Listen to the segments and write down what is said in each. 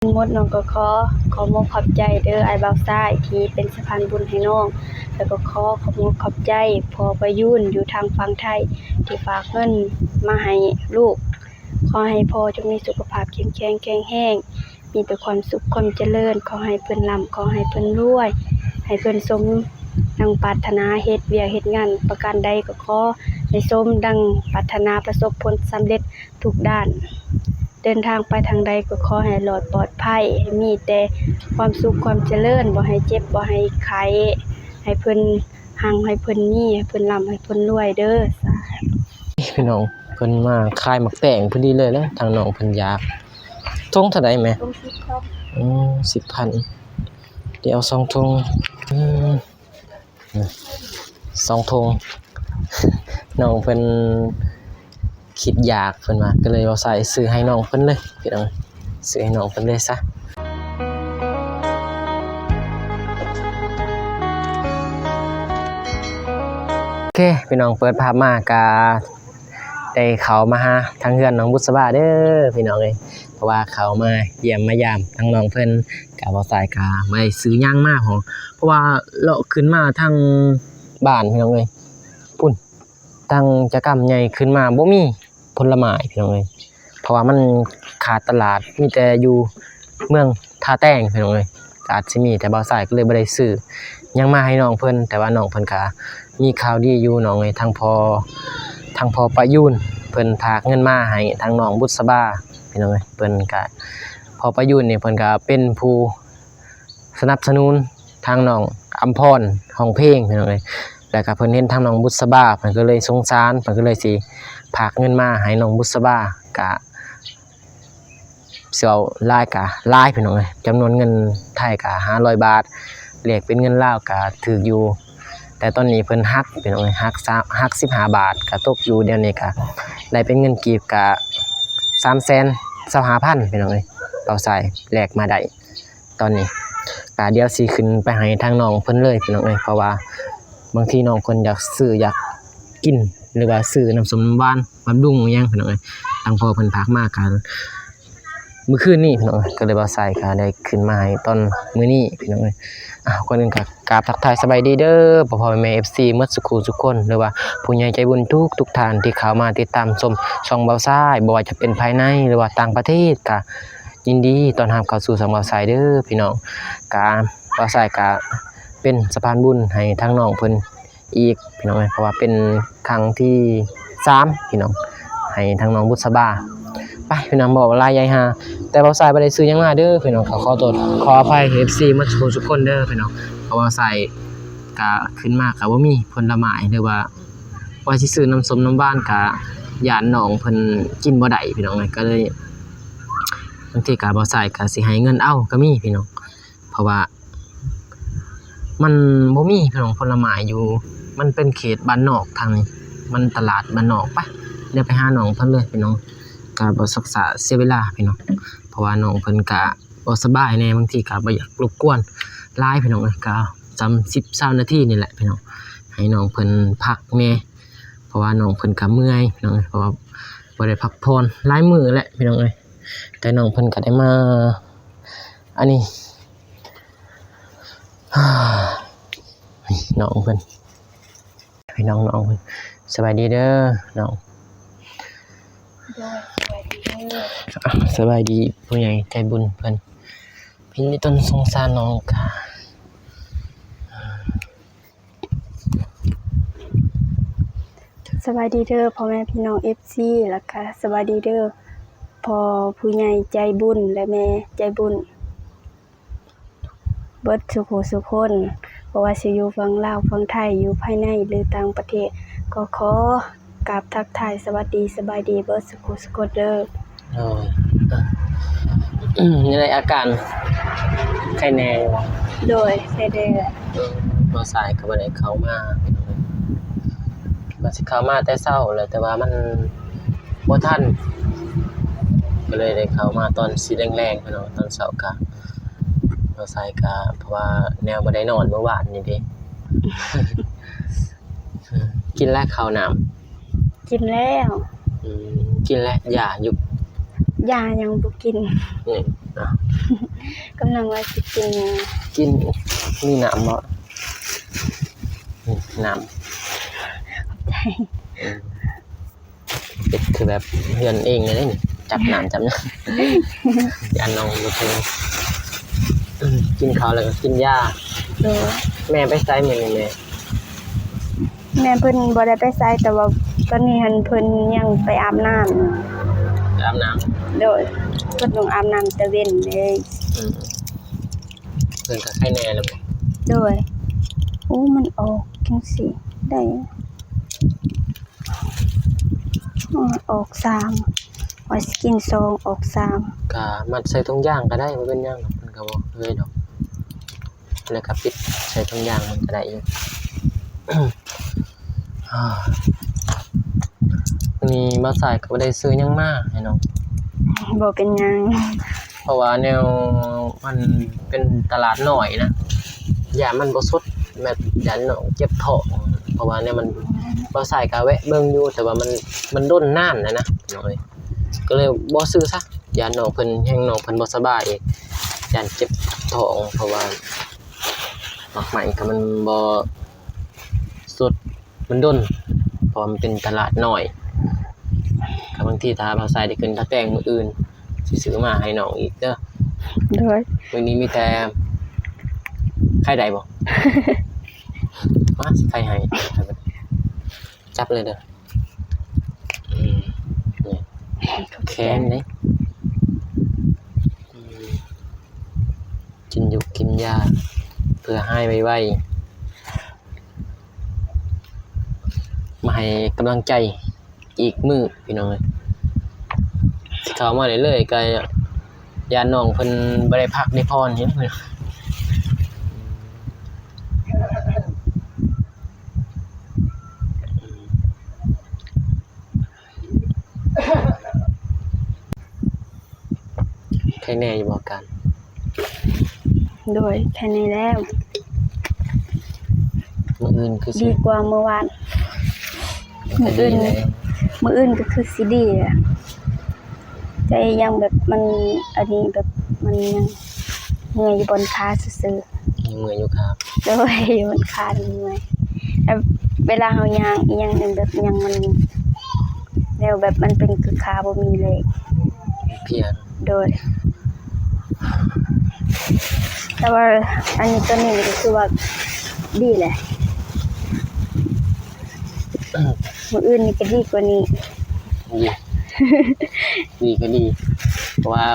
หมดน้องก็ขอมกขอบใจเด้ออ้ายบ่าวซ้ายที่เป็นสะพานบุญให้น้องแล้วก็ขอมกขอบใจพ่อประยูนอยู่ทางฝั่งไทยที่ฝากเงินมาให้ลูกขอให้พ่อจงมีสุขภาพเข้มแข็งแข็งแรงมีแต่ความสุขความเจริญขอให้เพิ่นร่ำขอให้เพิ่นรวยให้เพิ่นสมดังปรารถนาเฮ็ดเวียกเฮ็ดงานประการใดก็ขอให้สมดังปรารถนาประสบผลสำเร็จทุกด้านเดินทางไปทางใดก็ขอให้รอดปลอดภัยให้มีแต่ความสุขความเจริญบ่ให้เจ็บบ่ให้ไข้ให้เพิ่นหังให้เพิ่นมีให้เพิ่นร่ำให้เพิ่นรวยเด้อสาธุ พี่น้องเพิ่นมาขายหมักแตงพอดีเลยแหละทางน้องเพิ่นอยากทงเท่าใดแม่ต้องคิดครับ 10,000เดี๋ยวเอา2ธง2ธงน้องเพิ่นคิดอยากเพิ่นว่าก็เลยเอาใส่ซื้อให้น้องเพิ่นเลยพี่น้องซื้อให้น้องเพิ่นเลยซะโอเคพี่น้องเปิดภาพมาก็ได้เข้ามาหาทางเฮือนน้องบุษบาเด้อพี่น้องเอ้ยเพราะว่าเขามาเยี่ยมมายามทางน้องเพิ่นก็บ่ใส่ก็ไม่ได้ซื้อหยังมาหรอกเพราะว่าเลาะขึ้นมาทางบ้านพี่น้องเอ้ยพุ่นทางจักรใหญ่ขึ้นมาบ่มีผลไม้พี่น้องเอ้ยเพราะว่ามันขาดตลาดมีแต่อยู่เมืองท่าแต้งพี่น้องเอ้ยอาจสิมีแต่บ่ใส่ก็เลยบ่ได้ซื้อหยังมาให้น้องเพิ่นแต่ว่าน้องเพิ่นก็มีข่าวดีอยู่น้องเอ้ยทางพอประยูนเพิ่นฝากเงินมาให้ทางน้องบุษบาพี่น้องเอ้ยเพิ่นก็พอประยูนนี่เพิ่นก็เป็นผู้สนับสนุนทางน้องอัมพรร้องเพลงพี่น้องเอ้ยแล้วก็เพิ่นเห็นทางน้องบุษบาเพิ่นก็เลยสงสารเพิ่นก็เลยสิฝากเงินมาให้น้องบุษบาก็สิเอาหลายก็หลายพี่น้องเอ้ยจำนวนเงินไทยก็500 บาทแลกเป็นเงินลาวก็ถูกอยู่แต่ตอนนี้เพิ่นหักพี่น้องเอ้ยหัก15 บาทก็ตกอยู่เดี๋ยวนี้ก็ได้เป็นเงินกีบก็325,000พี่น้องเอ้ยเราใส่แลกมาได้ตอนนี้ก็เดี๋ยวสิขึ้นไปให้ทางน้องเพิ่นเลยพี่น้องเอ้ยเพราะว่าบางทีน้องเพิ่นอยากซื้ออยากกินหรือว่าซื้อน้ำส้มน้ำหวานบำรุงอิหยังพี่น้องเอ้ยทางพ่อเพิ่นฝากมากันมื้อคืนนี้พี่น้องเอ้ยก็เลยบ่ใส่ก็ได้ขึ้นมาให้ตอนมื้อนี้พี่น้องเอ้ยก่อนอื่นก็กราบทักทายสบายดีเด้อพ่อแม่ FC หมดสุขุทุกคนหรือว่าผู้ใหญ่ใจบุญทุกท่านที่เข้ามาติดตามชมช่องเบาซ้ายบ่ว่าจะเป็นภายในหรือว่าต่างประเทศก็ยินดีต้อนรับเข้าสู่ช่องเบาซ้ายเด้อพี่น้องก็เบาซ้ายก็เป็นสะพานบุญให้ทางน้องเพิ่นอีกพี่น้องเพราะว่าเป็นครั้งที่3พี่น้องให้ทางน้องบุษบาไปพี่น้องบอกว่าลายใหญ่ฮาแต่เบาซ้ายบ่ได้ซื้อหยังมาเด้อพี่น้องขอโทษขออภัย FC หมดสุขุทุกคนเด้อพี่น้องเพราะว่าใส่ก็ขึ้นมาก็บ่มีผลไม้หรือว่าสิซื้อน้ำส้มน้ำหวานก็ย่านน้องเพิ่นกินบ่ได้พี่น้องก็เลยบางทีก็บ่ใส่ก็สิให้เงินเอาก็มีพี่น้องเพราะว่ามันบ่มีพี่น้องผลไม้อยู่มันเป็นเขตบ้านนอกทางนี้มันตลาดบ้านนอกปะเดี๋ยวไปหาน้องเพิ่นเลยพี่น้องก็บ่ศึกษาเสียเวลาพี่น้องเพราะว่าน้องเพิ่นก็บ่สบายแน่บางทีก็บ่อยากรบกวนหลายพี่น้องก็จำ10-20 นาทีนี่แหละพี่น้องให้น้องเพิ่นพักแน่เพราะว่าน้องเพิ่นก็เมื่อยพี่น้องเพราะว่าบ่ได้พักผ่อนหลายมื้อแหละพี่น้องเอ้ยแต่น้องเพิ่นก็ได้มาอันนี้น้องเพิ่นพี่น้องเพิ่นสบายดีเด้อน้องสบายดีผู้ใหญ่ใจบุญเพิ่นพี่นี่ต้นสงสารน้องค่ะสวัสดีเด้อพ่อแม่พี่น้อง FC แล้วก็สวัสดีเด้อพ่อผู้ใหญ่ใจบุญและแม่ใจบุญเบิดสุขสุขคนบ่ว่าสิอยู่ฝั่งลาวฝั่งไทยอยู่ภายในหรือต่างประเทศก็ขอกราบทักทายสวัสดีสบายดีเบิดสุขสุขคนเด้อนี่แหละอาการไข้แน่โดยใส่เด้อบ่สายก็บ่ได้เข้ามาว่าสิเข้ามาแต่เช้าแหละแต่ว่ามันบ่ทันก็เลยได้เข้ามาตอนสีแรงๆพี่น้องตอนเช้าก็บ่สายก็เพราะว่าแนวบ่ได้นอนเมื่อวานนี่เด้ กินแล้วข้าวน้ำกินแล้วกินแล้วยาหยุบ ยายังบ่กิน นี่อ่ะ กำลังว่าสิกิน กินมีน้ำบ่นี่น้ำ ใช่ เป็นคือแบบเฮือนเองเลยนี่จับน้ำจับน้ำยาน้องบ่เคยกินข้าวแล้วก็กินยา โดย แม่ไปไสมื้อนี้แม่ แม่เพิ่นบ่ได้ไปไสแต่ว่าตอนนี้หันเพิ่นยังไปอาบน้ำ ไปอาบน้ำ โดยเพิ่นต้องอาบน้ำแต่เว้นเลย เพิ่นก็ไข้แน่แล้วบ่ โดยโอ้มันออกจังซี่ได้ออก3ว่าสิกิน2ออก3ก็มัดใส่ถุงยางก็ได้บ่เป็นหยังดอกเพิ่นก็บ่เฮ้ยดอกแล้วก็ปิดใส่ถุงยางมันก็ได้อยู่ วันนี้บ่าวสายก็บ่ได้ซื้อหยังมาให้น้อง บ่เป็นหยัง เพราะว่าแนวมันเป็นตลาดน้อยนะยามันบ่สดแบบยันน้องเจ็บท้องเพราะว่าเนี่ยมันบ่าวสายก็แวะเบิ่งอยู่แต่ว่ามันด้นนานนะน้องเอ้ยก็เลยบ่ซื้อซะยาน้องเพิ่นแฮงน้องเพิ่นบ่สบายอีกยันเจ็บท้องเพราะว่าหมักใหม่ก็มันบ่สดมันด้นเพราะมันเป็นตลาดน้อยก็บางทีถ้าบ่าวสายได้ขึ้นตะแตงมื้ออื่นสิซื้อมาให้น้องอีกเด้อ โดย วันนี้มีแต่ไข่ใดบ่ มาสิไข่ให้จับเลยเด้อนี่แค้นนี่กินอยู่กินยาเพื่อให้ไวๆมาให้กำลังใจอีกมื้อพี่น้องเอ้ยสิเข้ามาเรื่อยๆก็ยาน้องเพิ่นบ่ได้พักได้พรเห็นเพิ่นใครแน่อยู่บ่กัน โดยแค่นี้แล้ว มื้ออื่นคือสิ ดีกว่าเมื่อวาน ก็ดีเลย มื้ออื่นก็คือสิดีอะแต่ยังแบบมันอันนี้แบบมันยังเมื่อยอยู่บนขาซื่อ ยังมื้ออยู่ครับ ๆโดยอยู่บนขาเมื่อยแล้วเวลาเฮาย่างอีหยังหนึงแบบยังมันแล้วแบบมันเป็นคือขาบ่มีเลย เพลีย โดย แต่ว่าอันนี้ตัวนี้ก็คือว่าดีแหละมื้ออื่นนี่ก็ดีกว่านี้ ดีดีก็ดี เพราะว่า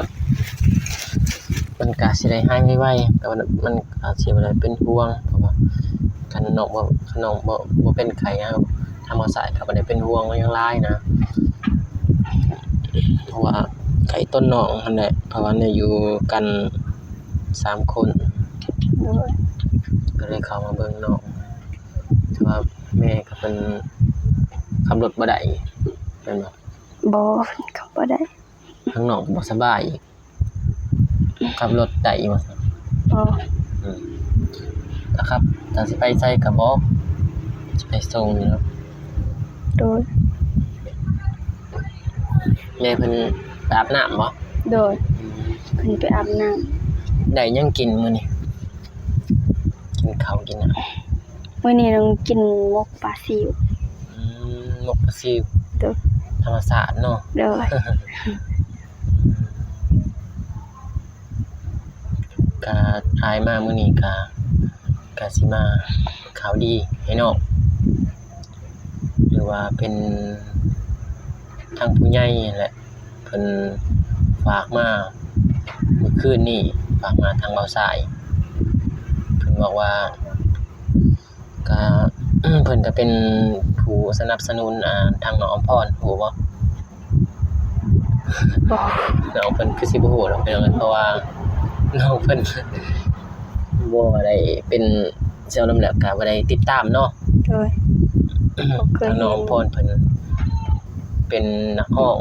มันก็สิได้หายไวๆแต่ว่ามันก็สิบ่ได้เป็นห่วงเพราะว่าคันน้องบ่เป็นไข้อะทางบ่สายก็บ่ได้เป็นห่วงอย่างหลายนะ เพราะว่าไข้ต้นน้องนั่นแหละเพราะว่าเนี่ยอยู่กัน3คน โดย ก็เลยเข้ามาเบิ่งน้องแต่ว่าแม่ก็เพิ่นขับรถบ่ได้แม่นบ่ บ่เขาบ่ได้ ทางน้องก็บ่สบายอีกขับรถได้อีกบ่ซั่น บ่ นะครับถ้าสิไปไสก็บอกสิไปส่งนี่เนาะ โดย แม่เพิ่นไปอาบน้ำบ่ โดยเพิ่นไปอาบน้ำ ได้หยังกินมื้อนี้กินข้าวกินน้ำ มื้อนี้ต้องกินหมกปลาซิว หมกปลาซิว โดย ธรรมศาสตร์เนาะ โดย ก็ทายมามื้อนี้ก็สิมาข่าวดีให้น้องหรือว่าเป็นทางผู้ใหญ่นั่นแหละเพิ่นฝากมาเมื่อคืนนี้ฝากมาทางเบาสายเพิ่นบอกว่าก็ เพิ่นก็เป็นผู้สนับสนุนทางน้องอมพรฮู้บ่ บ่ น้องเพิ่นคือสิบ่ฮู้ดอกพี่น้องเพราะว่าน้องเพิ่น บ่ได้เป็นเซลล์นำแล้วก็บ่ได้ติดตามเนาะ โดย เคยเห็น ทางน้องพรเพิ่นเป็นนักร้อง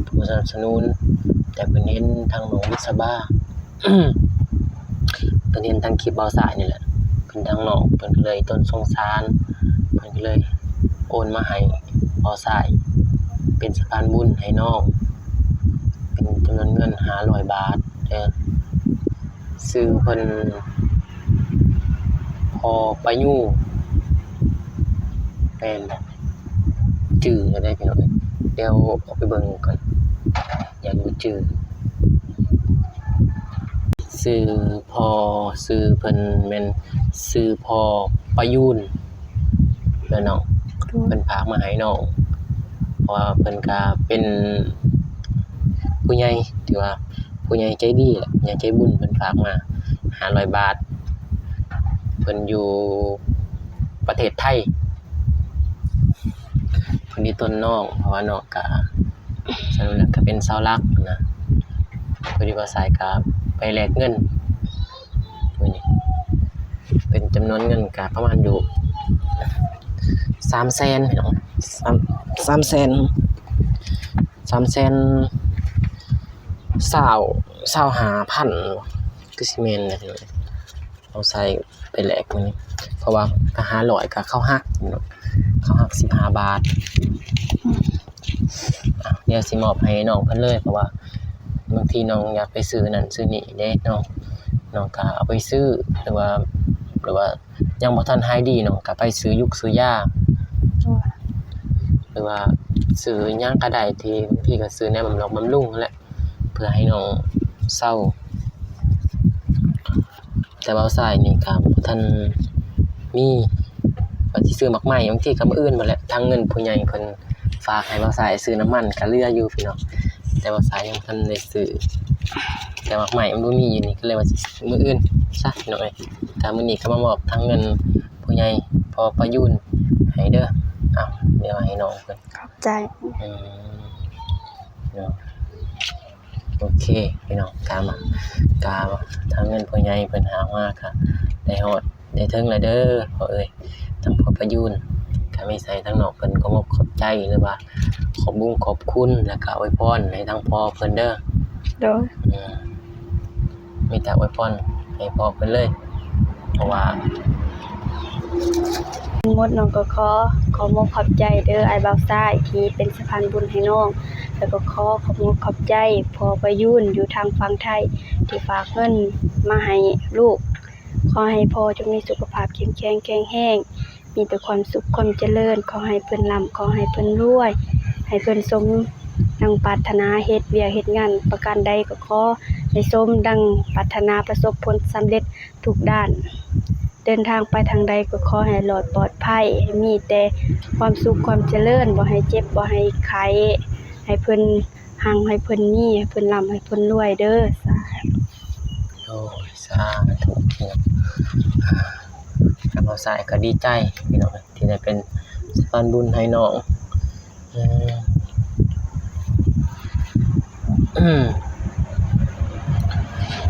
ผู้สนับสนุนแต่เพิ่นเห็นทางน้องวิศบา เพิ่นเห็นทางคลิปเบาสายนี่แหละเพิ่นทางน้องเพิ่นก็เลยต้นสงสารเพิ่นก็เลยโอนมาให้เบาสายเป็นสะพานบุญให้น้อง เป็นจำนวนเงิน500 บาทเด้อซื้อเพิ่นพอประยูแม่นบ่จื้อได้พี่น้องเอ้ยเดี๋ยวเอาไปเบิ่งก่อนอยากรู้จื้อซื้อพอซื้อเพิ่นแม่นซื้อพอประยูนเด้อน้องเพิ่นฝากมาให้น้องเพราะว่าเพิ่นก็เป็นผู้ใหญ่ที่ว่าผู้ใหญ่ใจดีแหละผู้ใหญ่ใจบุญเพิ่นฝากมา500 บาทเพิ่นอยู่ประเทศไทยเพิ่นนี่ต้นน้องเพราะว่าน้องก็สรุปแล้วก็เป็นเสาหลักนะพอดีว่าสายก็ไปแลกเงินมื้อนี้เป็นจำนวนเงินก็ประมาณอยู่300,000พี่น้อง300,000คือสิแม่นนะพี่น้องเอาใส่ไปแลกมื้อนี้เพราะว่าก็500ก็เข้าหักพี่น้องเข้าหัก15 บาทเดี๋ยวสิมอบให้น้องเพิ่นเลยเพราะว่าบางทีน้องอยากไปซื้อนั่นซื้อนี่เด้น้องก็เอาไปซื้อหรือว่ายังบ่ทันหายดีน้องก็ไปซื้อยุกซื้อยาหรือว่าซื้อหยังก็ได้ที่บางทีก็ซื้อแนวบำรุงนั่นแหละเพื่อให้น้องเศร้าแต่ว่าสายนี่ก็บ่ทันมีว่าสิซื้อมักไหม้บางทีก็มื้ออื่นบ่แหละทางเงินผู้ใหญ่เพิ่นฝากให้ว่าสายซื้อน้ำมันก็เหลืออยู่พี่น้องแต่ว่าสายยังบ่ทันได้ซื้อแต่มักไหม้มันบ่มีอยู่นี่ก็เลยว่าสิมื้ออื่นซะพี่น้องเอ้ยก็มื้อนี้ก็มามอบทางเงินผู้ใหญ่พอประยูนให้เด้ออ้าวเดี๋ยวให้น้องเพิ่น ขอบใจ เนาะโอเคพี่น้องกาทางเงินผู้ใหญ่เพิ่นหามาก็ได้ฮอดได้ถึงแล้วเด้อพ่อเอ้ยทางพ่อประยูนก็มีใส่ทางน้องเพิ่นก็ขอบใจหรือว่าขอบคุณแล้วก็อวยพรให้ทางพ่อเพิ่นเด้อ โดย มีแต่อวยพรให้พ่อเพิ่นเลยเพราะว่า หมดน้องก็ขอขอบใจเด้ออ้ายบ่าวซ้ายที่เป็นสะพานบุญให้น้องแล้วก็ขอบใจพ่อประยูนอยู่ทางฝั่งไทยที่ฝากเงินมาให้ลูกขอให้พ่อจงมีสุขภาพเข้มแข็งแข็งแรงมีแต่ความสุขความเจริญขอให้เพิ่นร่ำขอให้เพิ่นรวยให้เพิ่นสมดังปรารถนาเฮ็ดเวียกเฮ็ดงานประการใดก็ขอให้สมดังปรารถนาประสบผลสำเร็จทุกด้านเดินทางไปทางใดก็ขอให้รอดปลอดภัยให้มีแต่ความสุขความเจริญบ่ให้เจ็บบ่ให้ไข้ให้เพิ่นหังให้เพิ่นมีให้เพิ่นร่ำให้เพิ่นรวยเด้อโอ้ยสาธุพี่น้องทางเราสายก็ดีใจพี่น้องที่ได้เป็นสะพานบุญให้น้อง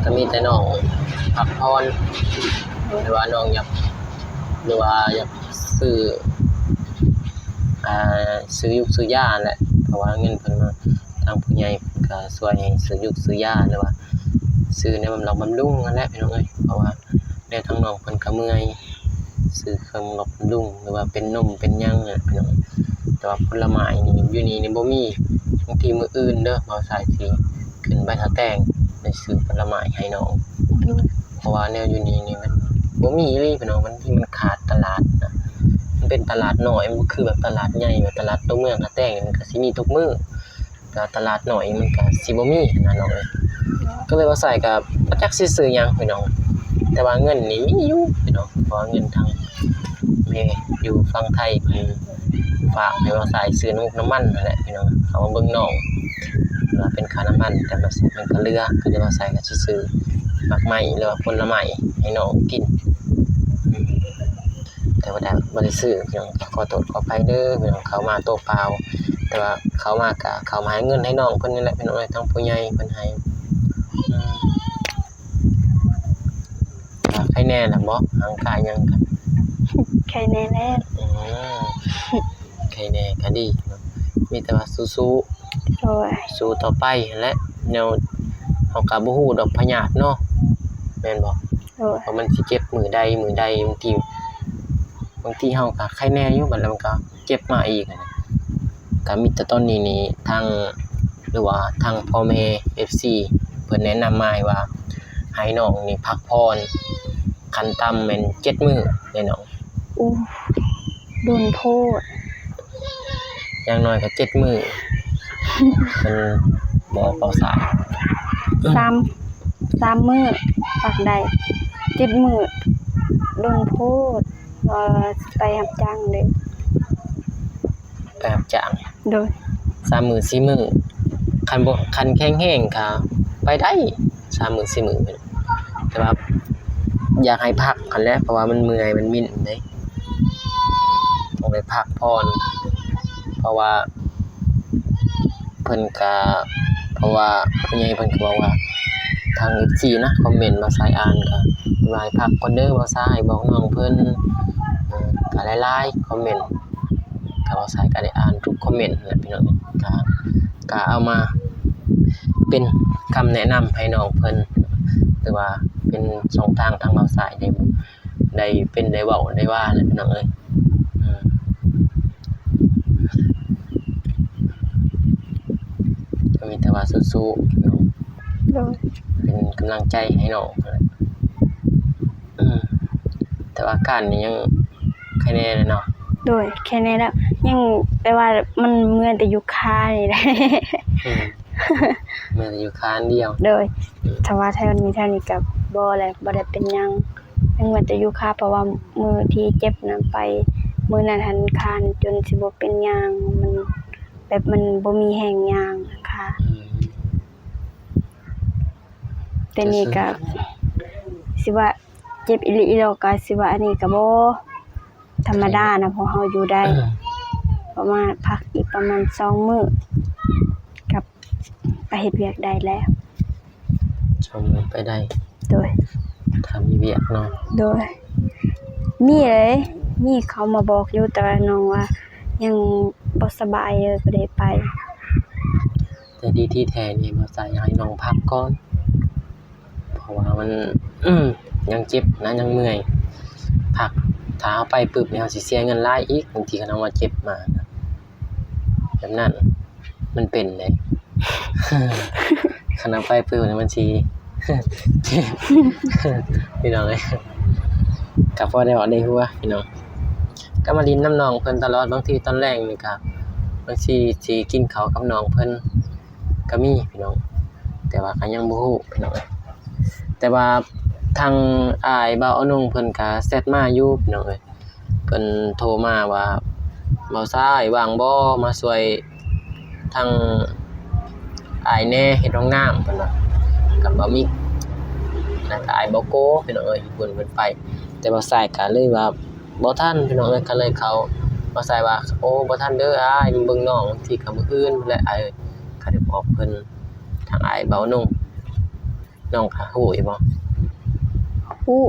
ก็มีแต่น้องพักผ่อนหรือว่าน้องอยากซื้อยุกซื้อยาแหละเพราะว่าเงินเพิ่นมาทางผู้ใหญ่เพิ่นก็ช่วยให้ซื้อยุกซื้อยาหรือว่าซื้อในบำรุงนั่นแหละพี่น้องเอ้ยเพราะว่าในทางน้องเพิ่นก็เมื่อยซื้อเครื่องบำรุงหรือว่าเป็นนมเป็นหยังน่ะพี่น้องแต่ว่าผลไม้นี่อยู่นี่บ่มีบางทีมื้ออื่นเด้อบ่สายสิขึ้นไปหาแตงไปซื้อผลไม้ให้น้องเพราะว่าแนวอยู่นี่มันบ่มีอีหลีพี่น้องมันที่มันขาดตลาดนะมันเป็นตลาดน้อยมันบ่คือแบบตลาดใหญ่แบบตลาดตัวเมืองหาแตงมันก็สิมีทุกมื้อแต่ตลาดน้อยมันก็สิบ่มีนะน้องเอ้ยก็เลยว่าใส่ก็บ่จักสิซื้อหยังพี่น้องแต่ว่าเงินนี่มีอยู่พี่น้องเพราะว่าเงินทางแม่อยู่ฝั่งไทยเพิ่นฝากให้ว่าใส่ซื้อน้ำมันนั่นแหละพี่น้องเขามาเบิ่งน้องว่าเป็นค่าน้ำมันแต่มันก็เหลือก็เลยว่าใส่ก็สิซื้อมักไหม้หรือว่าผลไม้ให้น้องกินแต่ว่าบ่ได้ซื้อพี่น้องขอโทษขออภัยเด้อพี่น้องเขามาตัวเปล่าแต่ว่าเขามาก็เขามาให้เงินให้น้องเพิ่นนี่แหละพี่น้องทางผู้ใหญ่เพิ่นให้ใครแน่ล่ะบ่ห่างกายยังกัน ใครแน่แน่ใครแน่ก็ดีมีแต่ว่าสู้ๆโอ้ยสู้ต่อไปนั่นแหละแนวเฮาก็บ่ฮู้ดอกพยาธิเนาะแม่นบ่โอ้ยว่ามันสิเจ็บมื้อใดบางทีเฮาก็ไข้แน่อยู่บัดแล้วมันก็เจ็บมาอีกก็มีแต่ตอนนี้นี่ทาง รือว่าทางพ่อแม่ FC เพิ่นแนะนำมาให้ว่าให้น้องนี่พักผ่อนขั้นต่ำแม่น7มื้อเด้น้อง อู้โดนโทษ อย่างน้อยก็7มื้อเพิ่นบอกเป่าสาย 3 มื้อปักได้7 มื้อโดนโทษไปรับจ้างเด้ ไปรับจ้าง โดย 3 มื้อ4มื้อคันแข็งแรงก็ไปได้3 มื้อ4มื้อแต่ว่าอยากให้พักคั่นแหละเพราะว่ามันเมื่อยมันมิ้นเด้ต้องได้พักผ่อนเพราะว่าเพิ่นก็ผู้ใหญ่เพิ่นก็บอกว่าทาง FC นะคอมเมนต์มาสายอ่านก็ว่าให้พักก่อนเด้อบ่ซายบอกน้องเพิ่นก็หลายๆคอมเมนต์ก็บ่ซายก็ได้อ่านทุกคอมเมนต์แหละพี่น้องก็เอามาเป็นคำแนะนำให้น้องเพิ่นหรือว่าเป็นช่องทางทางบ่ซายได้เป็นได้เว้าได้ว่าแหละพี่น้องเอ้ยก็มีแต่ว่าสู้ๆน้อง โดย เป็นกำลังใจให้น้องนั่นแหละแต่ว่าอาการนี่ยังใครแน่เลยเนาะ โดยแค่นี้แล้วยังแต่ว่ามันเมื่อยแต่อยู่ค่านี่แหละ มันอยู่ค้านเดียว โดยถ้าว่าเท่านี้ก็บ่แหละบ่ได้เป็นหยังยังว่าแต่อยู่ค่าเพราะว่ามือที่เจ็บนั้นไปมื้อนั้นหันคานจนสิบ่เป็นหยังมันแบบมันบ่มีแรงย่างค่ะแต่นี่ก็สิว่าเจ็บอีหลีอีหลอก็สิว่าอันนี้ก็บ่ธรรมดานะเพราะเฮาอยู่ได้ประมาณพักอีกประมาณ2 มื้อกับไปเฮ็ดเวียกได้แล้ว ชมไปได้ โดย ทำเวียกเนาะ โดยมีเขามาบอกอยู่แต่ว่าน้องว่ายังบ่สบายเลยบ่ได้ไป แต่ดีที่แท้นี่บ่ใส่ให้น้องพักก่อนเพราะว่ามันยังเจ็บนะยังเมื่อยพักถ้าเอาไปปึ๊บเนี่ยเราสิเสียเงินหลายอีกบางทีก็นำว่าเจ็บมานะแบบนั้นมันเป็นได้ คันเอาไปปึ๊บเนี่ยมันสิเจ็บ พี่น้องเอ้ยก็พอได้ว่าได้ฮู้ว่าพี่น้องก็มาลิ้นน้ำน้องเพิ่นตลอดบางทีตอนแรกนี่ก็บางทีสิกินข้าวกับน้องเพิ่นก็มีพี่น้องแต่ว่าก็ยังบ่ฮู้พี่น้องเอ้ยแต่ว่าทางอ้ายบ่าวอนงเพิ่นก็แชทมาอยู่พี่น้องเอ้ยเพิ่นโทรมาว่าบ่าวซ้ายว่างบ่มาช่วยทางอ้ายแหน่เฮ็ดห้องน้ำเพิ่นว่ากับบ่มีแล้วก็อ้ายบ่โกพี่น้องเอ้ยเพิ่นไปแต่บ่าวซ้ายก็เลยว่าบ่ทันพี่น้องเอ้ยก็เลยเขาบ่าวซ้ายว่าโอ้บ่ทันเด้ออ้ายเบิ่งน้องที่ก็มื้ออื่นและอ้ายก็ได้บอกเพิ่นทางอ้ายบ่าวนงน้องก็ฮู้อยู่บ่ ฮู้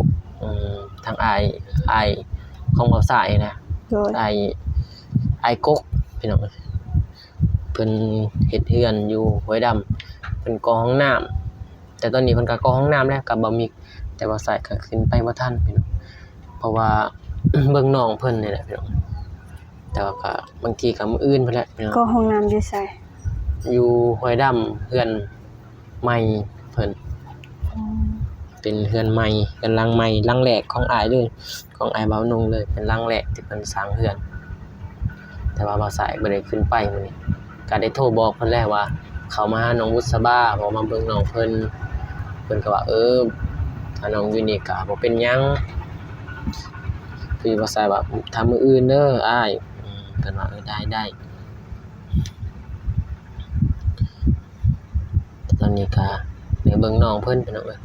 ทางอายของบ่าวสายนะ โดย อายกกพี่น้องเพิ่นเฮ็ดเรือนอยู่ห้วยดำเพิ่นก่อห้องน้ำแต่ตอนนี้เพิ่นก็ก่อห้องน้ำแล้วก็บ่มีแต่ว่าสายก็ขึ้นไปบ่ทันพี่น้องเพราะว่า เบิ่งน้องเพิ่นนี่แหละพี่น้องแต่ว่าก็บางทีก็มื้ออื่นพุ่นแหละพี่น้อง ก็ห้องน้ำอยู่ไส อยู่ห้วยดำเรือนใหม่เพิ่นเป็นเรือนใหม่เรือนหลังใหม่หลังแรกของอ้ายเลยของอ้ายบ่าวนงเลยเป็นหลังแรกที่เพิ่นสร้างเรือน แต่ว่าบ่าวสายบ่ได้ขึ้นไปมื้อนี้ก็ได้โทรบอกเพิ่นแล้วว่าเขามาหาน้องบุษบาบอกมาเบิ่งน้องเพิ่นก็ว่าถ้าน้องอยู่นี่ก็บ่เป็นหยังคือบ่าวสายว่าถ้ามื้ออื่นเด้ออ้ายเพิ่นว่าได้แต่ตอนนี้ก็ได้เบิ่งน้องเพิ่นพี่น้องเอ้ย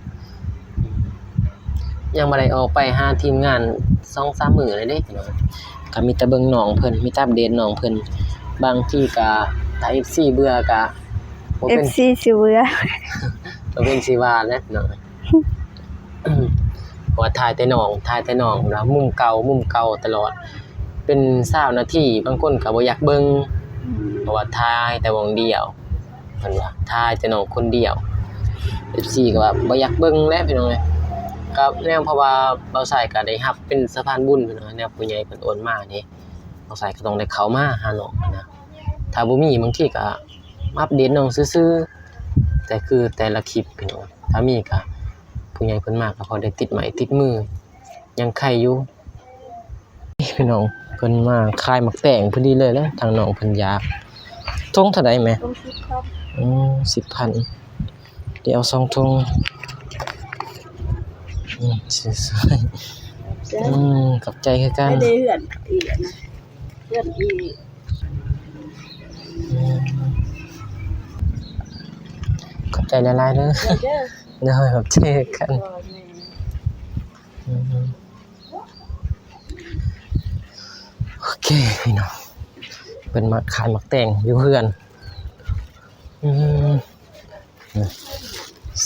ยังบ่ได้ออกไปหาทีมงาน 2-3 มื้อเลยเด้พี่น้องก็มีแต่เบิ่งน้องเพิ่นมีแต่อัปเดตน้องเพิ่นบางทีก็ถ้า FC เบื่อก็บ่เป็น FC สิเบื่อ บ่เป็นสิว่าแหละพี่น้องเพราะว่าถ่ายแต่น้องนะมุมเก่าตลอดเป็น20นาทีบางคนก็บ่อยากเบิ่งเพราะว่าถ่ายแต่วงเดียวเพิ่นว่าถ่ายแต่น้องคนเดียว FC ก็ว่าบ่อยากเบิ่งแหละพี่น้องเอ้ยก็แนวเพราะว่าเบาสายก็ได้รับเป็นสะพานบุญพี่น้องแนวผู้ใหญ่เพิ่นโอนมานี่เบาสายก็ต้องได้เข้ามาหาน้องนะถ้าบ่มีบางทีก็ อัปเดตน้องซื่อๆแต่คือแต่ละคลิปพี่น้องถ้ามีก็ผู้ใหญ่เพิ่นมากก็พอได้ติดไม้ติดมือยังไข่อยู่พี่น้องเพิ่นมาขายหมักแตงพอดีเลยแหละทางน้องเพิ่นอยากทงเท่าใดแม่ ต้องคิดครับ 10,000เดี๋ยวเอา2ทงสวยๆขอบใจคือกัน ไม่ได้เหือนอีกนะเหือนอีก ขอบใจหลายๆเด้อ เด้อ เด้อขอบใจคือกัน พ่อแม่ โอเคพี่น้องเป็นมาขายหมักแตงอยู่เพื่อน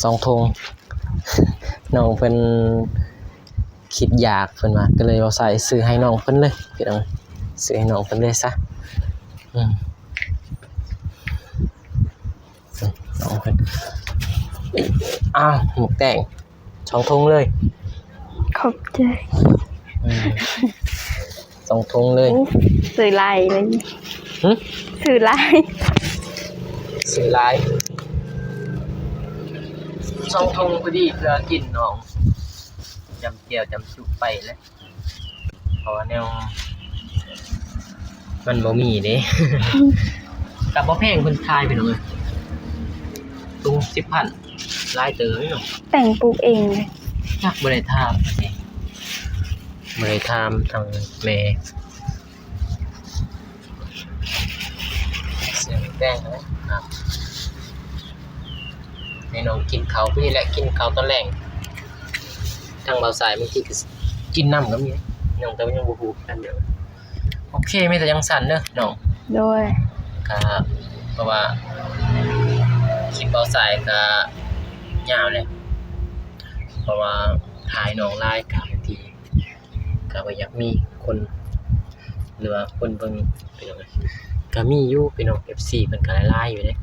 2ทง น้องเพิ่นคิดอยากเพิ่นว่าก็เลยเอาใส่ซื้อให้น้องเพิ่นเลยพี่น้องซื้อให้น้องเพิ่นเลยซะน้องเพิ่นหมกแตง2ทงเลย ขอบใจ 2ทงเลย สื่อลายเลย หึ สื่อลาย ซื้อหลาย2ทงพอดีเพื่อกินน้องจำเจียวจำจุไปแล้วเพราะว่าแนวมันบ่มีเด้ กับบ่แพงเพิ่นขายไปหน่อยตุง 10,000 หลายเติบอยู่ แต่งปลูกเองเลย จักบ่ได้ถามนี่บ่ได้ถามทางแม่เสียงแป้งนะครับให้น้องกินข้าวพี่แหละกินข้าวตอนแลงทางเบาสายบางทีก็กินน้ำก็มีน้องแต่ว่ายังบ่ฮู้กันเด้อโอเคมีแต่ยังสั่นเด้อน้อง โดย ครับเพราะว่าคลิปเบาสายก็ยาวเลยเพราะว่าถ่ายน้องลายกับบางทีก็บ่อยากมีคนหรือว่าคนเบิ่งเป็นจังได๋ก็มีอยู่พี่น้อง FC เพิ่นก็หลายๆอยู่เด้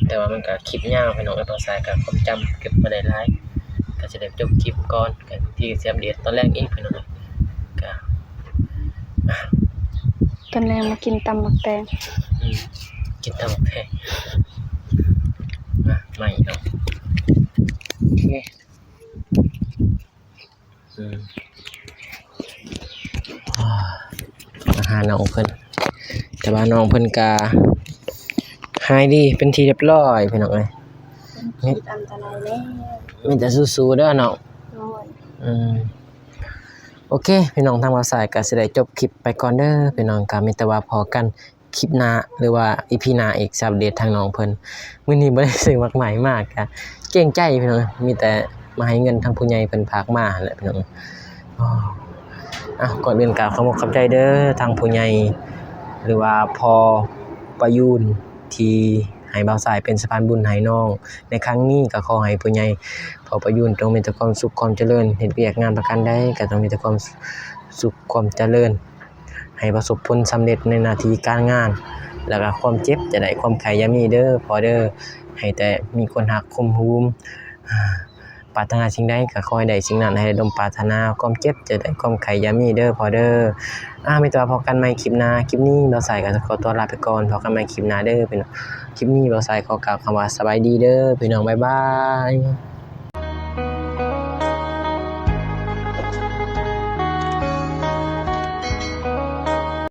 แต่ว่ามันก็คลิปยาวพี่น้องเบาสายก็ความจำเก็บบ่ได้หลายก็จะได้จบคลิปก่อนก็ที่สิอัปเดตตอนแรกอีกพี่น้องก็ กันแลมากินตำหมักแตง กินตำบักแพงไม่เนาะโอเคมาหาน้องเพิ่นแต่ว่าน้องเพิ่นก็หายดีเป็นที่เรียบร้อยพี่น้องเอ้ย คิดอันตรายแล้ว มีแต่สู้ๆเด้อน้อง โดย โอเคพี่น้องทางภาษาก็สิได้จบคลิปไปก่อนเด้อพี่น้องก็มีแต่ว่าพอกันคลิปหน้าหรือว่า EP หน้าอีกอัปเดตทางน้องเพิ่นมื้อนี้บ่ได้ซื้อมากมายมากก็เกรงใจพี่น้องมีแต่มาให้เงินทางผู้ใหญ่เพิ่นฝากมาแหละพี่น้องก่อนอื่นก็ขอบใจเด้อทางผู้ใหญ่หรือว่าพอประยูนที่ให้บ่าวสายเป็นสะพานบุญให้น้องในครั้งนี้ก็ขอให้ผู้ใหญ่พอประยูนจงมีแต่ความสุขความเจริญเฮ็ดเวียกงานประการใดก็ต้องมีแต่ความสุขความเจริญให้ประสบผลสำเร็จในหน้าที่การงานแล้วก็ความเจ็บจะได้ความไข้อย่ามีเด้อพอเด้อให้แต่มีคนรักคมฮูมปรารถนาสิ่งใดก็ขอให้ได้สิ่งนั้นให้ดมปรารถนาความเจ็บจะได้ความไข้อย่ามีเด้อพอเด้อมีแต่ว่าพอกันใหม่คลิปหน้าคลิปนี้เราใส่ก็ขอตัวลาไปก่อนพอกันใหม่คลิปหน้าเด้อพี่น้องคลิปนี้เราใส่ขอกล่าวคำว่าสบายดีเด้อพี่น้องบ๊ายบาย